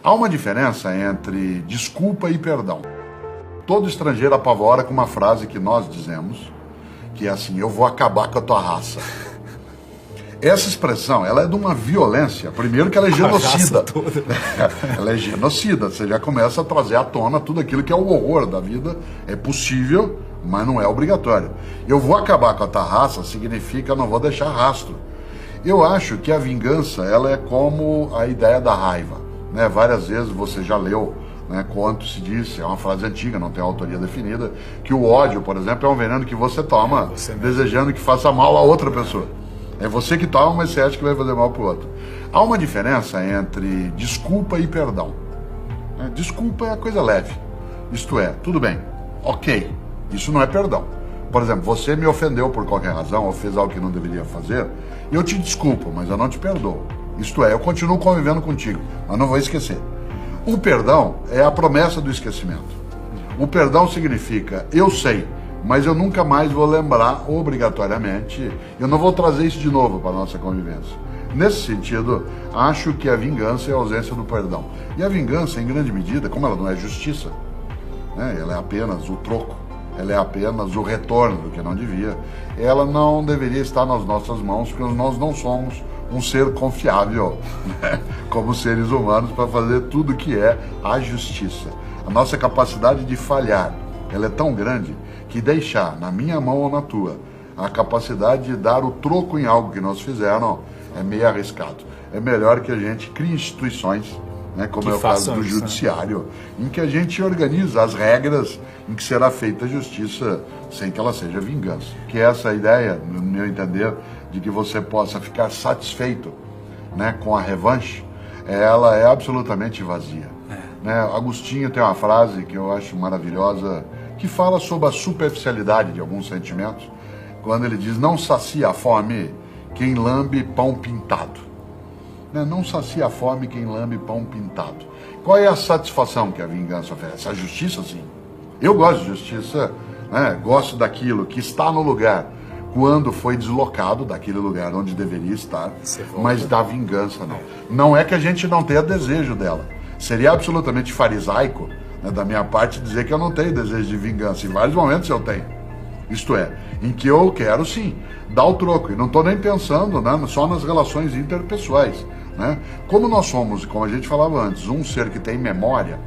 Há uma diferença entre desculpa e perdão. Todo estrangeiro apavora com uma frase que nós dizemos, que é assim: eu vou acabar com a tua raça. Essa expressão, ela é de uma violência. Primeiro que ela é genocida. Ela é genocida. Você já começa a trazer à tona tudo aquilo que é o horror da vida. É possível, mas não é obrigatório. Eu vou acabar com a tua raça significa não vou deixar rastro. Eu acho que a vingança, ela é como a ideia da raiva, né? Várias vezes você já leu, né, quanto se disse, é uma frase antiga, não tem autoria definida, que o ódio, por exemplo, é um veneno que você toma desejando que faça mal a outra pessoa. É você que toma, mas você acha que vai fazer mal pro outro. Há uma diferença entre desculpa e perdão. Desculpa é a coisa leve. Isto é, tudo bem, ok, isso não é perdão. Por exemplo, você me ofendeu por qualquer razão, ou fez algo que não deveria fazer, e eu te desculpo, mas eu não te perdoo. Isto é, eu continuo convivendo contigo, mas não vou esquecer. O perdão é a promessa do esquecimento. O perdão significa, eu sei, mas eu nunca mais vou lembrar obrigatoriamente, eu não vou trazer isso de novo para a nossa convivência. Nesse sentido, acho que a vingança é a ausência do perdão. E a vingança, em grande medida, como ela não é justiça, né, ela é apenas o troco, ela é apenas o retorno do que não devia, ela não deveria estar nas nossas mãos, porque nós não somos um ser confiável, né, como seres humanos, para fazer tudo que é a justiça. A nossa capacidade de falhar, ela é tão grande que deixar na minha mão ou na tua a capacidade de dar o troco em algo que nós fizeram é meio arriscado. É melhor que a gente crie instituições, né, como é o caso do judiciário, em que a gente organiza as regras em que será feita a justiça sem que ela seja vingança. Que essa ideia, no meu entender, de que você possa ficar satisfeito, né, com a revanche, ela é absolutamente vazia. Né? Agostinho tem uma frase que eu acho maravilhosa, que fala sobre a superficialidade de alguns sentimentos, quando ele diz: não sacia a fome quem lambe pão pintado. Não sacia a fome quem lambe pão pintado. Qual é a satisfação que a vingança oferece? A justiça, sim. Eu gosto de justiça, né? Gosto daquilo que está no lugar quando foi deslocado daquele lugar onde deveria estar, mas da vingança não. Não é que a gente não tenha desejo dela. Seria absolutamente farisaico, né, da minha parte dizer que eu não tenho desejo de vingança. Em vários momentos eu tenho. Isto é, em que eu quero sim dar o troco. E não estou nem pensando, né, só nas relações interpessoais. Né? Como nós somos, como a gente falava antes, um ser que tem memória,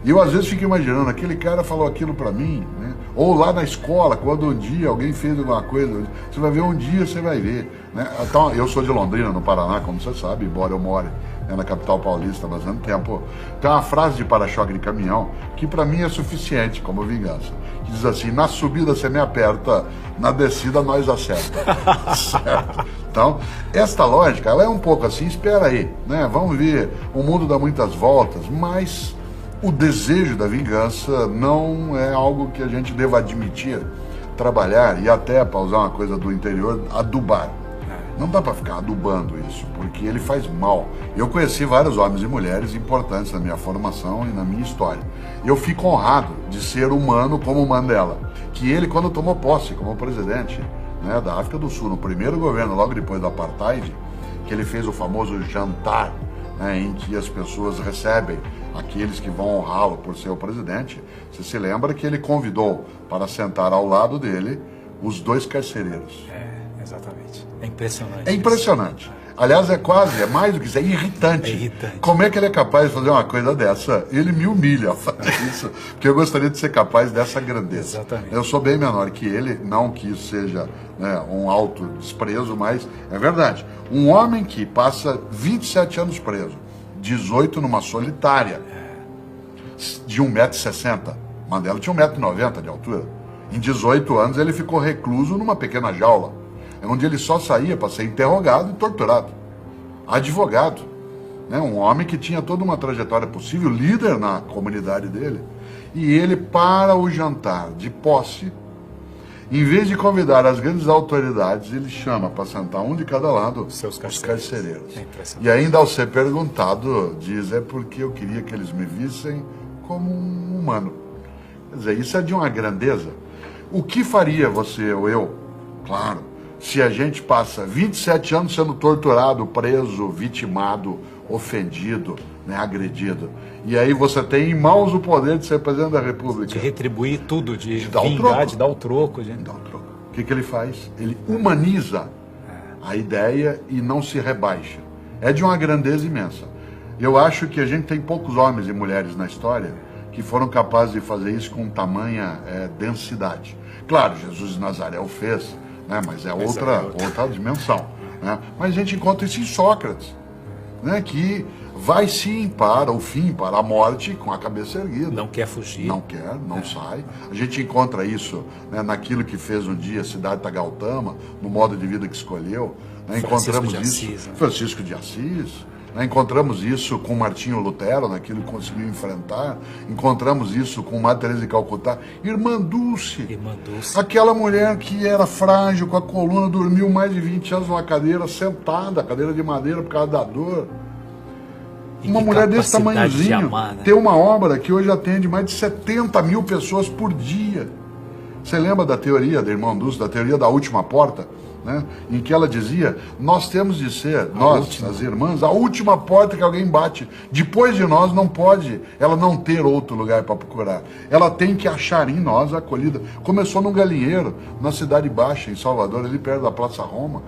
e eu às vezes fico imaginando, aquele cara falou aquilo para mim, né? Ou lá na escola, quando um dia alguém fez alguma coisa, você vai ver, um dia você vai ver. Né? Então, eu sou de Londrina, no Paraná, como você sabe, embora eu more, né, na capital paulista há bastante tempo. Tem uma frase de para-choque de caminhão que para mim é suficiente como vingança, que diz assim: na subida você me aperta, na descida nós acerta. Certo? Então, esta lógica, ela é um pouco assim, espera aí, né? Vamos ver, o mundo dá muitas voltas, mas o desejo da vingança não é algo que a gente deva admitir, trabalhar e até, para usar uma coisa do interior, adubar. Não dá para ficar adubando isso, porque ele faz mal. Eu conheci vários homens e mulheres importantes na minha formação e na minha história. Eu fico honrado de ser humano como o Mandela, que ele, quando tomou posse como presidente, né, da África do Sul, no primeiro governo, logo depois do Apartheid, que ele fez o famoso jantar, né, em que as pessoas recebem aqueles que vão honrá-lo por ser o presidente. Você se lembra que ele convidou para sentar ao lado dele os dois carcereiros. Exatamente. É impressionante. É impressionante. Aliás, é mais do que isso, é irritante. É irritante. Como é que ele é capaz de fazer uma coisa dessa? Ele me humilha a fazer isso, porque eu gostaria de ser capaz dessa grandeza. Exatamente. Eu sou bem menor que ele, não que isso seja, né, um alto desprezo, mas é verdade. Um homem que passa 27 anos preso, 18 numa solitária, de 1,60 m. Mandela tinha 1,90 m de altura. Em 18 anos ele ficou recluso numa pequena jaula, onde ele só saía para ser interrogado e torturado. Advogado, né? Um homem que tinha toda uma trajetória possível, líder na comunidade dele. E ele, para o jantar de posse, em vez de convidar as grandes autoridades, ele chama para sentar um de cada lado os carcereiros. E ainda, ao ser perguntado, diz: é porque eu queria que eles me vissem como um humano. Quer dizer, isso é de uma grandeza. O que faria você ou eu, claro, se a gente passa 27 anos sendo torturado, preso, vitimado, ofendido, né, agredido. E aí você tem em mãos o poder de ser presidente da República. De retribuir tudo, de dar vingar, o troco. de dar o troco. Dá o troco. O que ele faz? Ele humaniza a ideia e não se rebaixa. É de uma grandeza imensa. Eu acho que a gente tem poucos homens e mulheres na história que foram capazes de fazer isso com tamanha densidade. Claro, Jesus de Nazaré o fez, né, mas é outra dimensão. Né? Mas a gente encontra isso em Sócrates, né, que vai sim para o fim, para a morte, com a cabeça erguida. Não quer fugir. Não quer, não sai. A gente encontra isso, né, naquilo que fez um dia Siddhartha Gautama, no modo de vida que escolheu. Né? Encontramos isso. Assis, né? Francisco de Assis. Né? Encontramos isso com Martinho Lutero, naquilo que conseguiu enfrentar. Encontramos isso com Madre Teresa de Calcutá. Irmã Dulce. Irmã Dulce. Aquela mulher que era frágil, com a coluna, dormiu mais de 20 anos numa cadeira, sentada, cadeira de madeira por causa da dor. Uma mulher desse tamanhozinho, de amar, né? Tem uma obra que hoje atende mais de 70 mil pessoas por dia. Você lembra da teoria da Irmã Dulce, da teoria da última porta? Né? Em que ela dizia, nós temos de ser, as irmãs, a última porta que alguém bate. Depois de nós não pode ela não ter outro lugar para procurar. Ela tem que achar em nós a acolhida. Começou num galinheiro, na Cidade Baixa, em Salvador, ali perto da Praça Roma.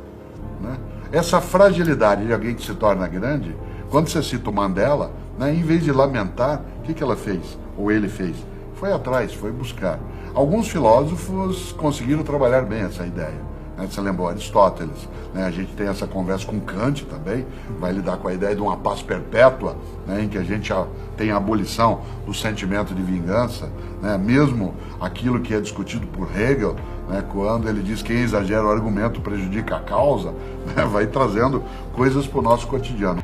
Né? Essa fragilidade de alguém que se torna grande, quando você cita o Mandela, né, em vez de lamentar, o que ela fez? Ou ele fez? Foi atrás, foi buscar. Alguns filósofos conseguiram trabalhar bem essa ideia. Né? Você lembrou Aristóteles, né? A gente tem essa conversa com Kant também, vai lidar com a ideia de uma paz perpétua, né? Em que a gente tem a abolição do sentimento de vingança, né? Mesmo aquilo que é discutido por Hegel, né? Quando ele diz que quem exagera o argumento prejudica a causa, né? Vai trazendo coisas para o nosso cotidiano.